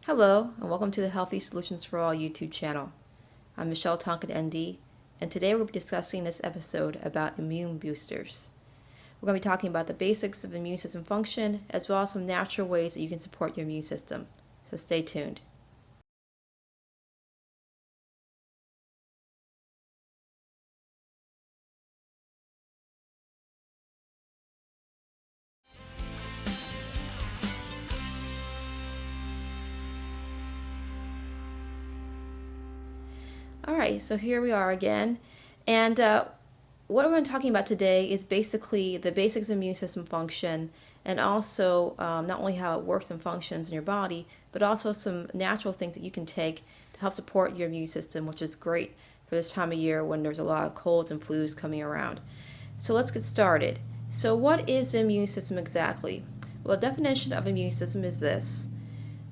Hello, and welcome to the Healthy Solutions for All YouTube channel. I'm Michelle Tonkin, ND, and today we'll be discussing this episode about immune boosters. We're going to be talking about the basics of immune system function, as well as some natural ways that you can support your immune system. So stay tuned. Alright, so here we are again, and what we're talking about today is basically the basics of immune system function, and also not only how it works and functions in your body, but also some natural things that you can take to help support your immune system, which is great for this time of year when there's a lot of colds and flus coming around. So let's get started. So what is the immune system exactly? Well, the definition of immune system is this.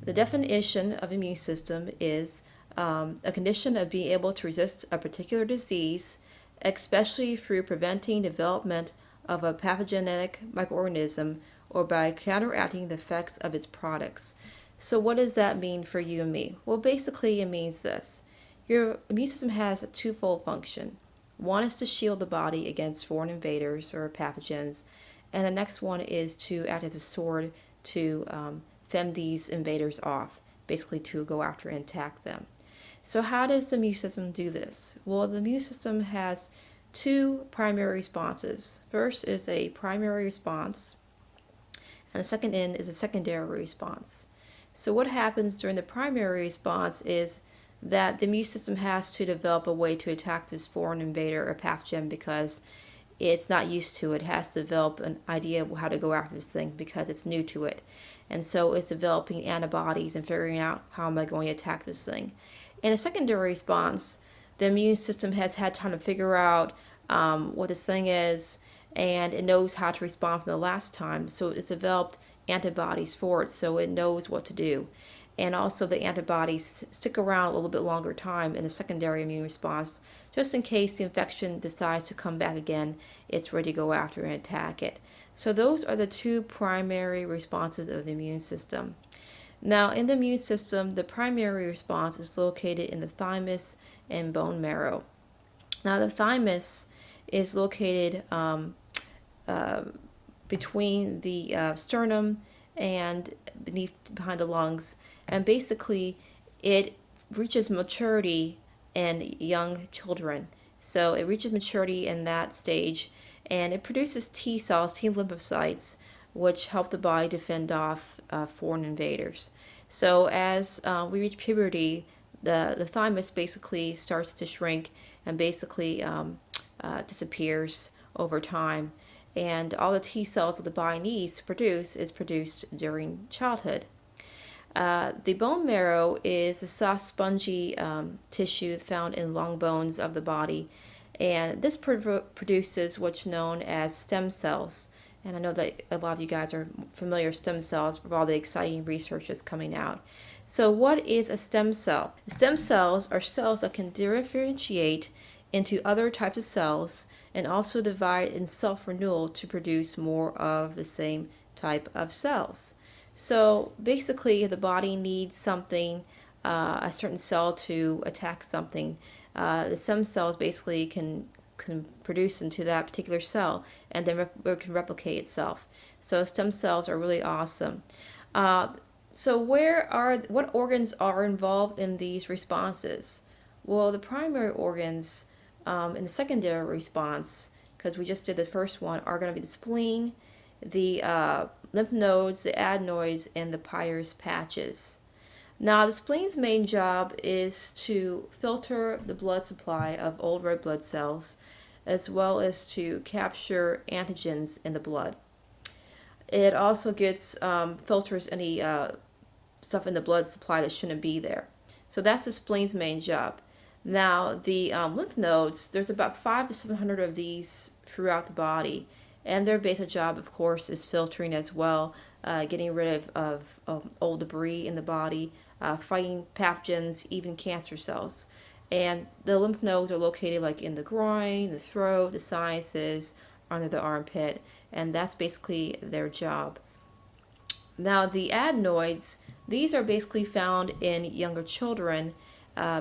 The definition of immune system is a condition of being able to resist a particular disease, especially through preventing development of a pathogenic microorganism or by counteracting the effects of its products. So what does that mean for you and me? Well, basically it means this. Your immune system has a twofold function. One is to shield the body against foreign invaders or pathogens, and the next one is to act as a sword to fend these invaders off, basically to go after and attack them. So how does the immune system do this? Well, the immune system has two primary responses. First is a primary response, and the second is a secondary response. So what happens during the primary response is that the immune system has to develop a way to attack this foreign invader or pathogen because it's not used to it. It has to develop an idea of how to go after this thing because it's new to it. And so it's developing antibodies and figuring out how am I going to attack this thing. In a secondary response, the immune system has had time to figure out what this thing is, and it knows how to respond from the last time. So it's developed antibodies for it, so it knows what to do. And also the antibodies stick around a little bit longer time in the secondary immune response, just in case the infection decides to come back again, it's ready to go after and attack it. So those are the two primary responses of the immune system. Now, in the immune system, the primary response is located in the thymus and bone marrow. Now, the thymus is located between the sternum and behind the lungs, and basically it reaches maturity in young children. So it reaches maturity in that stage, and it produces T cells, T lymphocytes, which help the body to fend off foreign invaders. So as we reach puberty, the thymus basically starts to shrink and basically disappears over time. And all the T cells that the body needs to produce is produced during childhood. The bone marrow is a soft, spongy tissue found in long bones of the body, and this produces what's known as stem cells. And I know that a lot of you guys are familiar with stem cells for all the exciting research that's coming out. So what is a stem cell? Stem cells are cells that can differentiate into other types of cells and also divide in self-renewal to produce more of the same type of cells. So basically, if the body needs something, a certain cell to attack something, the stem cells basically can produce into that particular cell, and then it can replicate itself. So stem cells are really awesome. So what organs are involved in these responses? Well, the primary organs in the secondary response, because we just did the first one, are going to be the spleen, the lymph nodes, the adenoids, and the Peyer's patches. Now, the spleen's main job is to filter the blood supply of old red blood cells, as well as to capture antigens in the blood. It also filters any stuff in the blood supply that shouldn't be there. So that's the spleen's main job. Now, the lymph nodes, there's about 500 to 700 of these throughout the body, and their basic job, of course, is filtering as well, getting rid of old debris in the body, fighting pathogens, even cancer cells. And the lymph nodes are located like in the groin, the throat, the sinuses, under the armpit, and that's basically their job. Now, the adenoids These are basically found in younger children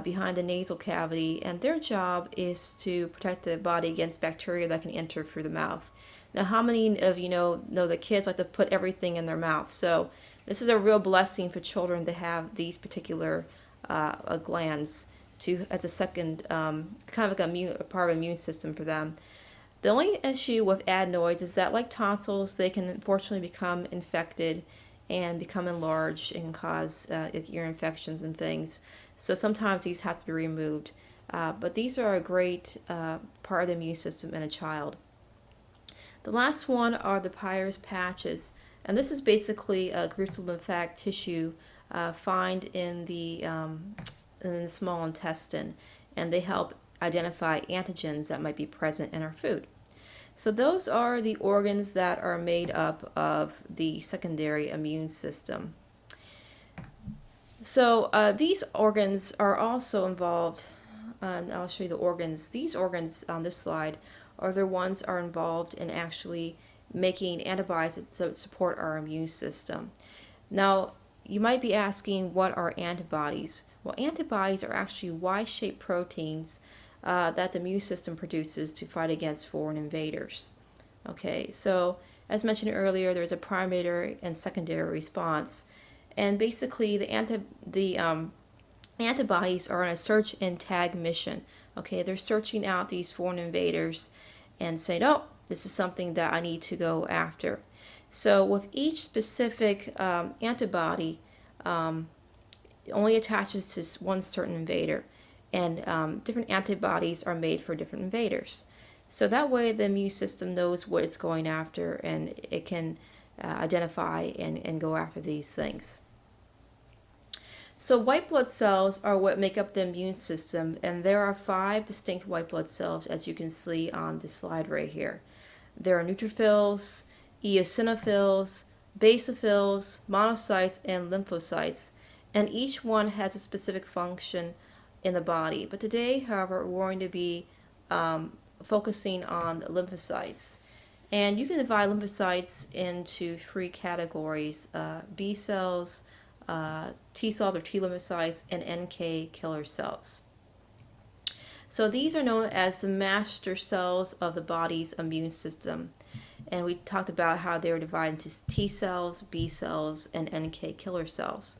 behind the nasal cavity, and their job is to protect the body against bacteria that can enter through the mouth. Now, how many of you know that kids like to put everything in their mouth? So this is a real blessing for children to have these particular glands to as a second kind of like a part of the immune system for them. The only issue with adenoids is that, like tonsils, they can unfortunately become infected and become enlarged and can cause ear infections and things. So sometimes these have to be removed. But these are a great part of the immune system in a child. The last one are the Peyer's patches. And this is basically groups of lymphatic tissue found in the small intestine. And they help identify antigens that might be present in our food. So those are the organs that are made up of the secondary immune system. So these organs are also involved, and I'll show you the organs. These organs on this slide are the ones are involved in actually making antibodies that support our immune system. Now, you might be asking, what are antibodies? Well, antibodies are actually Y-shaped proteins that the immune system produces to fight against foreign invaders. Okay, so as mentioned earlier, there's a primary and secondary response, and basically the antibodies are on a search and tag mission. Okay, they're searching out these foreign invaders and saying, oh, this is something that I need to go after. So with each specific antibody, only attaches to one certain invader, and different antibodies are made for different invaders. So that way the immune system knows what it's going after, and it can identify and go after these things. So white blood cells are what make up the immune system, and there are 5 distinct white blood cells, as you can see on this slide right here. There are neutrophils, eosinophils, basophils, monocytes, and lymphocytes, and each one has a specific function in the body. But today, however, we're going to be focusing on lymphocytes. And you can divide lymphocytes into 3 categories: B cells, T cells or T lymphocytes, and NK killer cells. So these are known as the master cells of the body's immune system. And we talked about how they were divided into T cells, B cells, and NK killer cells.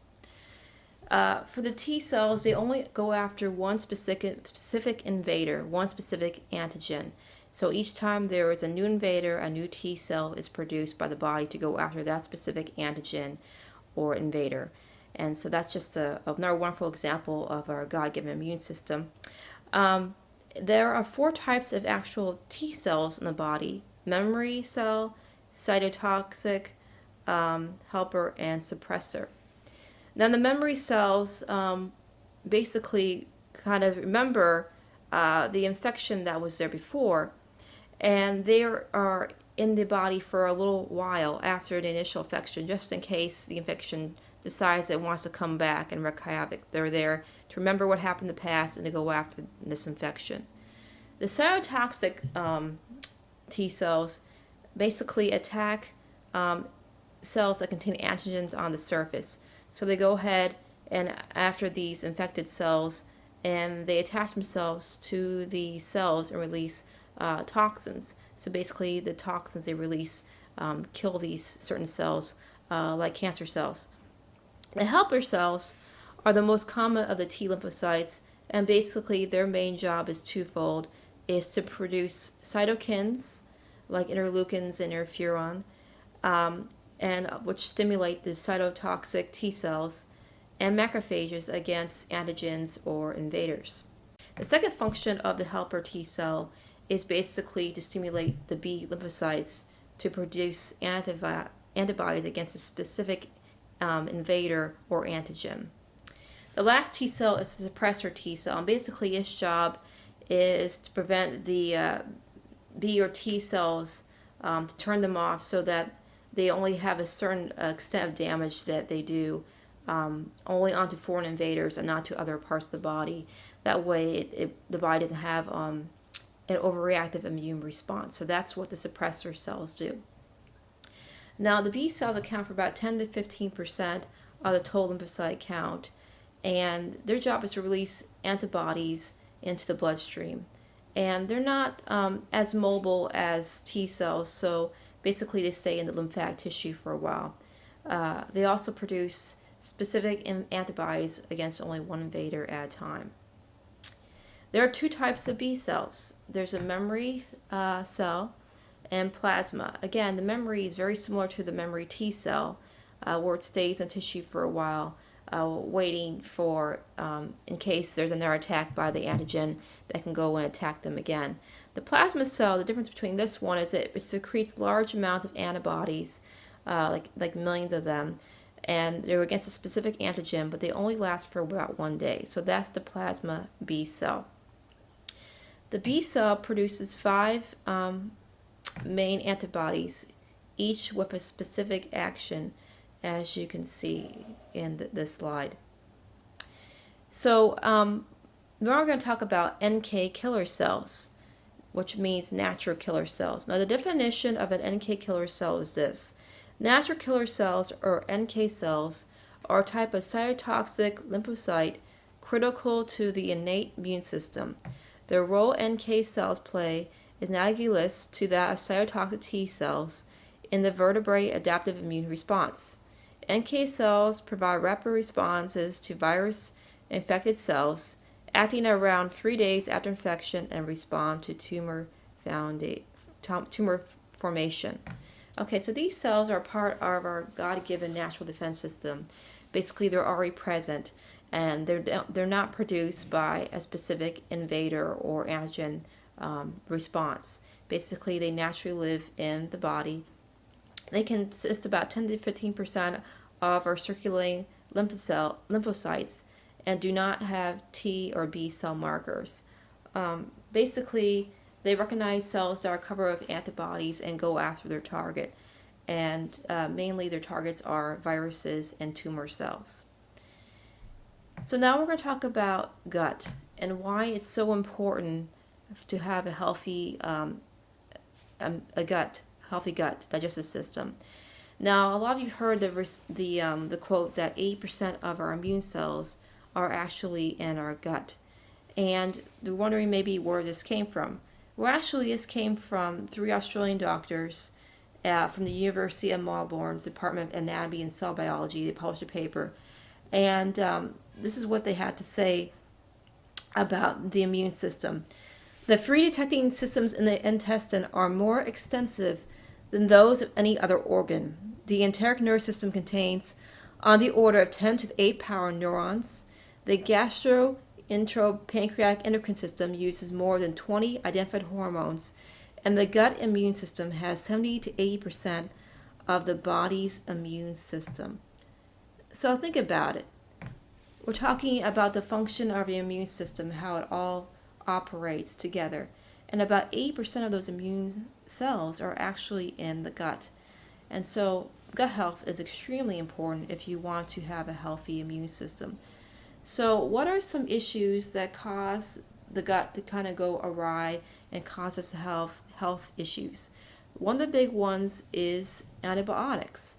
For the T cells, they only go after one specific invader, one specific antigen. So each time there is a new invader, a new T cell is produced by the body to go after that specific antigen or invader. And so that's just another wonderful example of our God-given immune system. There are 4 types of actual T cells in the body: memory cell, cytotoxic, helper, and suppressor. Now the memory cells basically kind of remember the infection that was there before, and they are in the body for a little while after the initial infection, just in case the infection decides it wants to come back and wreak havoc. They're there to remember what happened in the past and to go after this infection. The cytotoxic T cells basically attack cells that contain antigens on the surface. So they go ahead and after these infected cells, and they attach themselves to the cells and release toxins. So basically the toxins they release kill these certain cells like cancer cells. The helper cells are the most common of the T lymphocytes, and basically their main job is twofold: is to produce cytokines like interleukins and interferon, and which stimulate the cytotoxic T cells, and macrophages against antigens or invaders. The second function of the helper T cell is basically to stimulate the B lymphocytes to produce antibodies against a specific invader or antigen. The last T cell is a suppressor T cell, and basically its job is to prevent the B or T cells, to turn them off so that they only have a certain extent of damage that they do only onto foreign invaders and not to other parts of the body. That way the body doesn't have an overreactive immune response. So that's what the suppressor cells do. Now the B cells account for about 10 to 15% the total lymphocyte count, and their job is to release antibodies into the bloodstream. And they're not as mobile as T cells, so basically they stay in the lymphatic tissue for a while. They also produce specific antibodies against only one invader at a time. There are two types of B cells. There's a memory cell and plasma. Again, the memory is very similar to the memory T cell, where it stays in tissue for a while, waiting for, in case there's another attack by the antigen, that can go and attack them again. The plasma cell, the difference between this one is it secretes large amounts of antibodies, like millions of them, and they're against a specific antigen, but they only last for about 1 day. So that's the plasma B cell. The B cell produces 5 main antibodies, each with a specific action, as you can see in this slide. So now we're going to talk about NK killer cells, which means natural killer cells. Now the definition of an NK killer cell is this. Natural killer cells, or NK cells, are a type of cytotoxic lymphocyte critical to the innate immune system. The role NK cells play is analogous to that of cytotoxic T cells in the vertebrate adaptive immune response. NK cells provide rapid responses to virus-infected cells, acting around 3 days after infection, and respond to tumor formation. Okay, so these cells are part of our God-given natural defense system. Basically, they're already present, and they're not produced by a specific invader or antigen response. Basically, they naturally live in the body. They consist about 10 to 15% of our circulating lymphocytes and do not have T or B cell markers. Basically, they recognize cells that are covered with antibodies and go after their target. And mainly their targets are viruses and tumor cells. So now we're going to talk about gut and why it's so important to have a healthy healthy gut digestive system. Now, a lot of you heard the quote that 80% of our immune cells are actually in our gut, and you're wondering maybe where this came from. Well, actually, this came from 3 Australian doctors from the University of Melbourne's Department of Anatomy and Cell Biology. They published a paper, and this is what they had to say about the immune system. The 3 detecting systems in the intestine are more extensive than those of any other organ. The enteric nervous system contains on the order of 10 to the 8th power neurons. The gastroenteropancreatic endocrine system uses more than 20 identified hormones, and the gut immune system has 70 to 80% of the body's immune system. So think about it. We're talking about the function of the immune system, how it all operates together. And about 80% of those immune cells are actually in the gut. And so gut health is extremely important if you want to have a healthy immune system. So what are some issues that cause the gut to kind of go awry and cause us health issues? One of the big ones is antibiotics.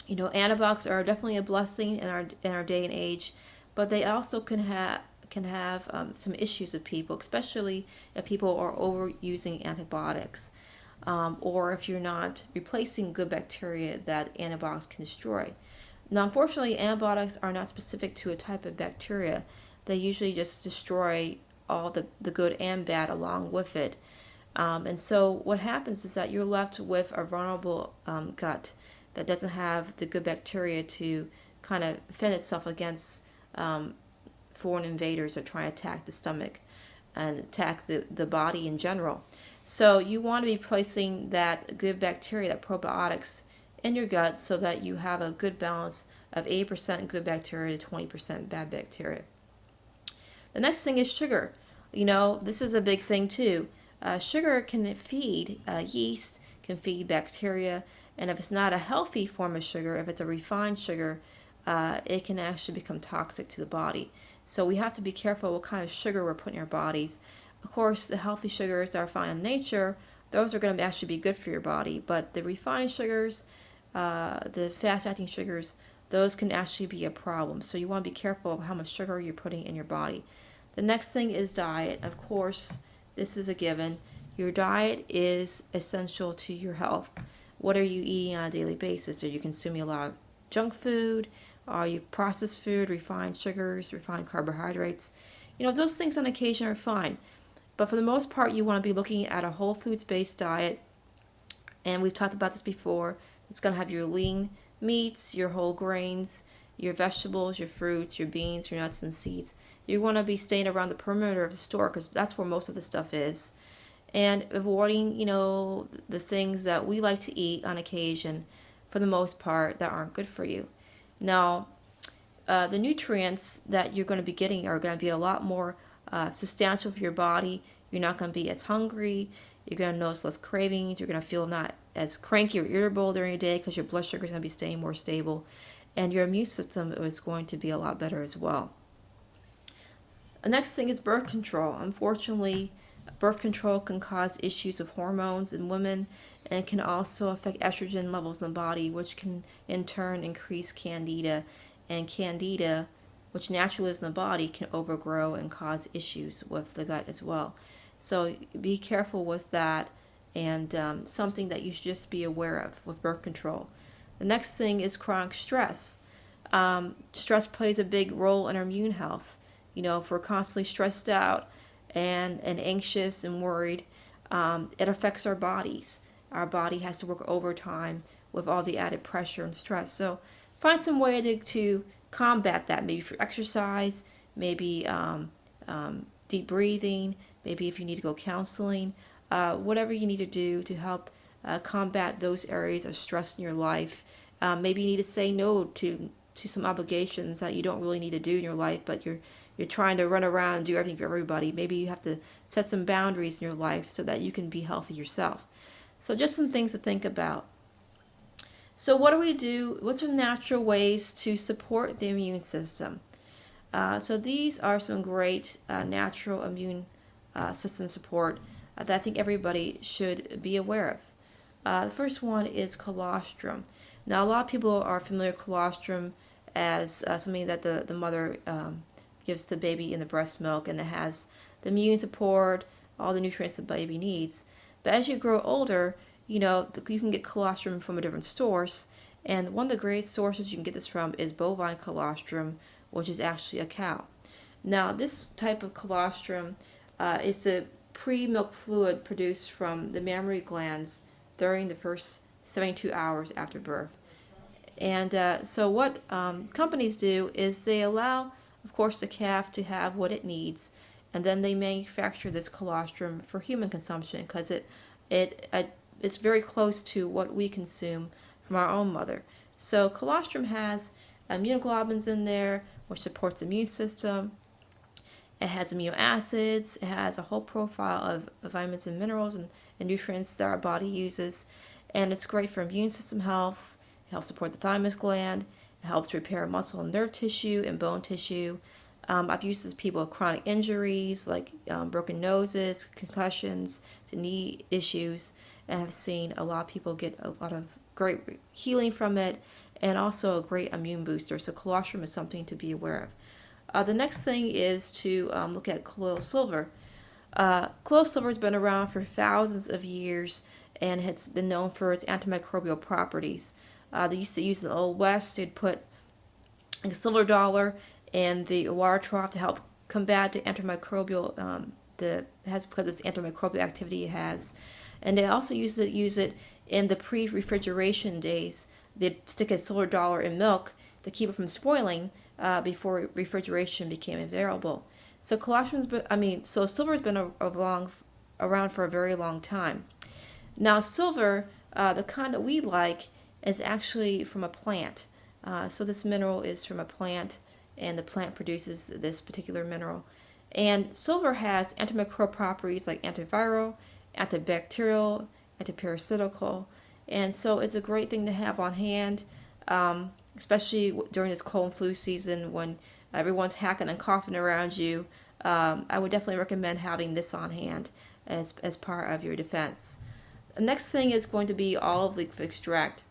You know, antibiotics are definitely a blessing in our day and age, but they also can have some issues with people, especially if people are overusing antibiotics, or if you're not replacing good bacteria that antibiotics can destroy. Now, unfortunately, antibiotics are not specific to a type of bacteria. They usually just destroy all the good and bad along with it. And so what happens is that you're left with a vulnerable gut that doesn't have the good bacteria to kind of defend itself against foreign invaders that try to attack the stomach and attack the body in general. So you want to be placing that good bacteria, that probiotics, in your gut so that you have a good balance of 80% good bacteria to 20% bad bacteria. The next thing is sugar. You know, this is a big thing too. Sugar can feed yeast, can feed bacteria, and if it's not a healthy form of sugar, if it's a refined sugar, it can actually become toxic to the body. So we have to be careful what kind of sugar we're putting in our bodies. Of course, the healthy sugars that are found in nature, those are going to actually be good for your body. But the refined sugars, the fast-acting sugars, those can actually be a problem. So you want to be careful of how much sugar you're putting in your body. The next thing is diet. Of course, this is a given. Your diet is essential to your health. What are you eating on a daily basis? Are you consuming a lot of junk food? Are you processed food, refined sugars, refined carbohydrates? Those things on occasion are fine. But for the most part, you want to be looking at a whole foods based diet. And we've talked about this before. It's going to have your lean meats, your whole grains, your vegetables, your fruits, your beans, your nuts and seeds. You want to be staying around the perimeter of the store because that's where most of the stuff is. And avoiding, the things that we like to eat on occasion for the most part that aren't good for you. Now, the nutrients that you're going to be getting are going to be a lot more substantial for your body. You're not going to be as hungry. You're going to notice less cravings. You're going to feel not as cranky or irritable during your day because your blood sugar is going to be staying more stable. And your immune system is going to be a lot better as well. The next thing is birth control. Unfortunately, birth control can cause issues with hormones in women and can also affect estrogen levels in the body, which can in turn increase candida. And candida, which naturally lives in the body, can overgrow and cause issues with the gut as well. So be careful with that, and something that you should just be aware of with birth control. The next thing is chronic stress. Stress plays a big role in our immune health. If we're constantly stressed out and anxious and worried, it affects our bodies. Our body has to work overtime with all the added pressure and stress. So find some way to combat that. Maybe for exercise, maybe deep breathing, maybe if you need to go counseling, whatever you need to do to help combat those areas of stress in your life. Maybe you need to say no to some obligations that you don't really need to do in your life, but you're trying to run around and do everything for everybody. Maybe you have to set some boundaries in your life so that you can be healthy yourself. So just some things to think about. So what do we do? What's some natural ways to support the immune system? So these are some great natural immune system support that I think everybody should be aware of. The first one is colostrum. Now, a lot of people are familiar with colostrum as something that the mother gives the baby in the breast milk, and it has the immune support, all the nutrients the baby needs. But as you grow older, you can get colostrum from a different source, and one of the great sources you can get this from is bovine colostrum, which is actually a cow. Now, this type of colostrum is the pre-milk fluid produced from the mammary glands during the first 72 hours after birth. And so what companies do is they allow, of course, the calf to have what it needs, and then they manufacture this colostrum for human consumption because it's very close to what we consume from our own mother. So colostrum has immunoglobulins in there, which supports the immune system. It has amino acids. It has a whole profile of vitamins and minerals and nutrients that our body uses. And it's great for immune system health. It helps support the thymus gland. It helps repair muscle and nerve tissue and bone tissue. I've used this with people with chronic injuries like broken noses, concussions, to knee issues, and I've seen a lot of people get a lot of great healing from it, and also a great immune booster. So colostrum is something to be aware of. The next thing is to look at colloidal silver. Colloidal silver has been around for thousands of years, and it's been known for its antimicrobial properties. They used to use in the Old West. They'd put a silver dollar in the water trough to help combat the antimicrobial because its antimicrobial activity it has. And they also use it in the pre-refrigeration days. They'd stick a silver dollar in milk to keep it from spoiling before refrigeration became available. So silver's been around for a very long time. Now, silver, the kind that we like, is actually from a plant. So this mineral is from a plant, and the plant produces this particular mineral. And silver has antimicrobial properties like antiviral, antibacterial, antiparasitical, and so it's a great thing to have on hand, especially during this cold and flu season when everyone's hacking and coughing around you. I would definitely recommend having this on hand as part of your defense. The next thing is going to be olive leaf extract.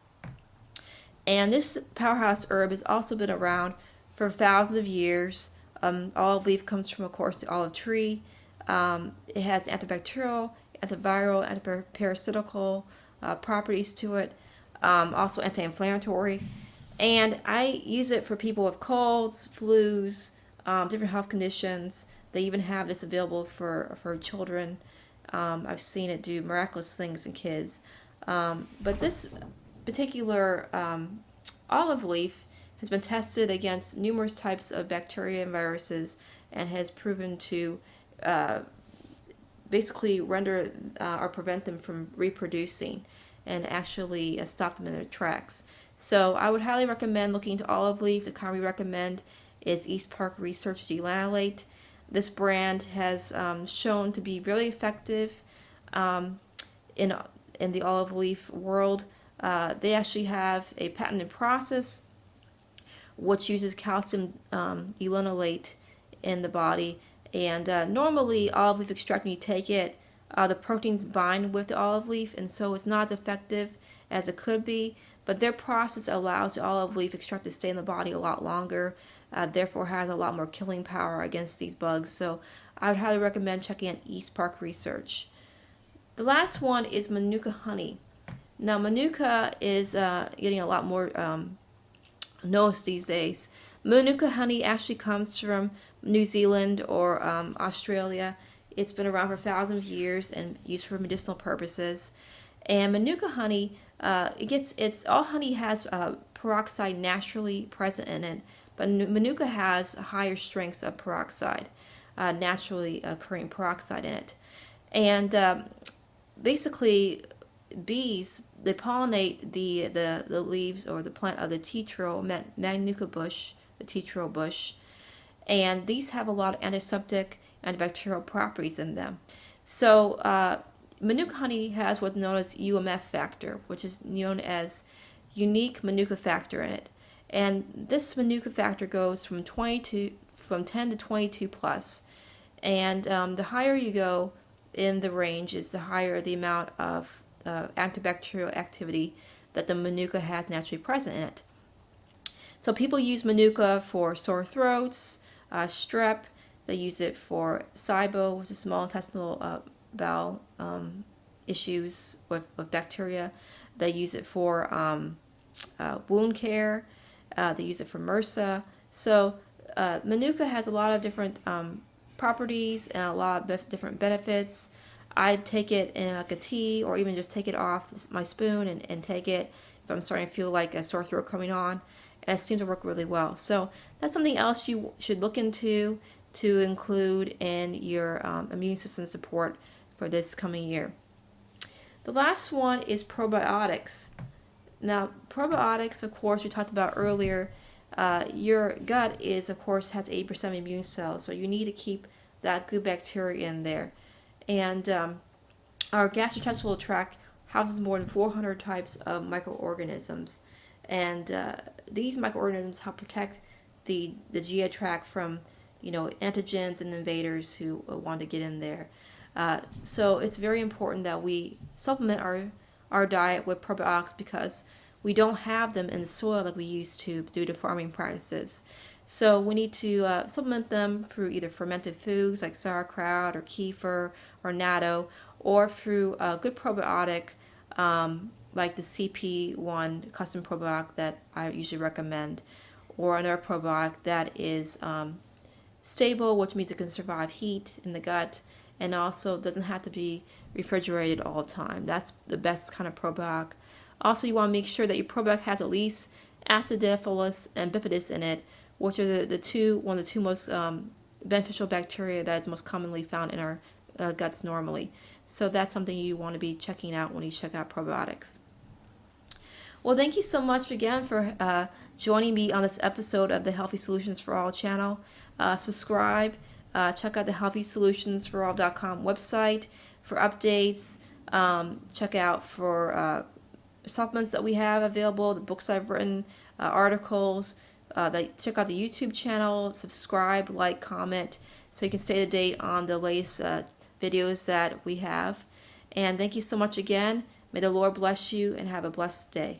And this powerhouse herb has also been around for thousands of years. Olive leaf comes from, of course, the olive tree. It has antibacterial, antiviral, antiparasitical properties to it, also anti-inflammatory. And I use it for people with colds, flus, different health conditions. They even have this available for children. I've seen it do miraculous things in kids. But this particular olive leaf has been tested against numerous types of bacteria and viruses and has proven to basically render or prevent them from reproducing and actually stop them in their tracks. So I would highly recommend looking into olive leaf. The kind we recommend is East Park Research D-lanolate. This brand has shown to be really effective in the olive leaf world. They actually have a patented process which uses calcium elenolate in the body. And normally olive leaf extract, when you take it, the proteins bind with the olive leaf, and so it's not as effective as it could be. But their process allows the olive leaf extract to stay in the body a lot longer, therefore has a lot more killing power against these bugs. So I would highly recommend checking out East Park Research. The last one is Manuka Honey. Now Manuka is getting a lot more noticed these days. Manuka honey actually comes from New Zealand or Australia. It's been around for thousands of years and used for medicinal purposes. And Manuka honey, all honey has peroxide naturally present in it, but Manuka has higher strengths of peroxide, naturally occurring peroxide in it. And basically, bees, they pollinate the leaves or the plant of the tea tree, Manuka bush, the tea tree bush, and these have a lot of antiseptic, antibacterial properties in them. So Manuka honey has what's known as UMF factor, which is known as unique Manuka factor in it. And this Manuka factor goes from 10 to 22 plus. And the higher you go in the range is the higher the amount of antibacterial activity that the Manuka has naturally present in it. So people use Manuka for sore throats, strep. They use it for SIBO, which is small intestinal bowel issues with bacteria. They use it for wound care. They use it for MRSA. So Manuka has a lot of different properties and a lot of different benefits. I take it in like a tea, or even just take it off my spoon and take it if I'm starting to feel like a sore throat coming on. And it seems to work really well. So that's something else you should look into to include in your immune system support for this coming year. The last one is probiotics. Now, probiotics, of course, we talked about earlier. Your gut of course, has 80% immune cells, so you need to keep that good bacteria in there. And our gastrointestinal tract houses more than 400 types of microorganisms. And these microorganisms help protect the GI tract from, antigens and invaders who want to get in there. So it's very important that we supplement our diet with probiotics because we don't have them in the soil like we used to due to farming practices. So we need to supplement them through either fermented foods like sauerkraut or kefir or natto, or through a good probiotic like the CP1 custom probiotic that I usually recommend, or another probiotic that is stable, which means it can survive heat in the gut and also doesn't have to be refrigerated all the time. That's the best kind of probiotic. Also, you want to make sure that your probiotic has at least acidophilus and bifidus in it, which are one of the two most beneficial bacteria that is most commonly found in our guts normally. So that's something you want to be checking out when you check out probiotics. Well, thank you so much again for joining me on this episode of the Healthy Solutions for All channel. Subscribe, check out the HealthySolutionsForAll.com website for updates. Check out for supplements that we have available, the books I've written, articles. Check out the YouTube channel, subscribe, like, comment, so you can stay up to date on the latest videos that we have. And thank you so much again. May the Lord bless you and have a blessed day.